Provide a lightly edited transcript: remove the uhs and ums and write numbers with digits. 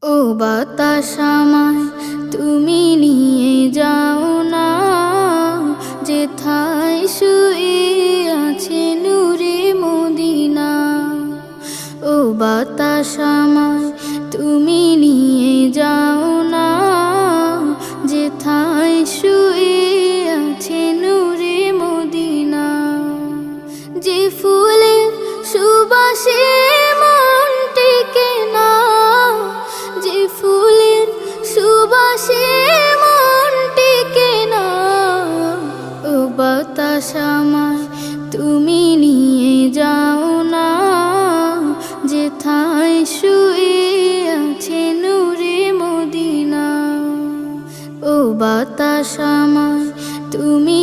ও বাতাস আমায় তুমি নিয়ে যাও না, যেথায় শুয়ে আছে নূরে মদিনা। ও বাতাস আমায় তুমি নিয়ে যাও না, যেথায় শুয়ে আছে নূরে মদিনা। যে ফুলের সুবাসে মন টেকে না, যে ফুলের সুবাসে মন টেকে না। ও বাতাস আমায় তুমি নিয়ে যাও না, যেথায় শুয়ে আছে নূরে মদিনা। ও বাতাস আমায় তুমি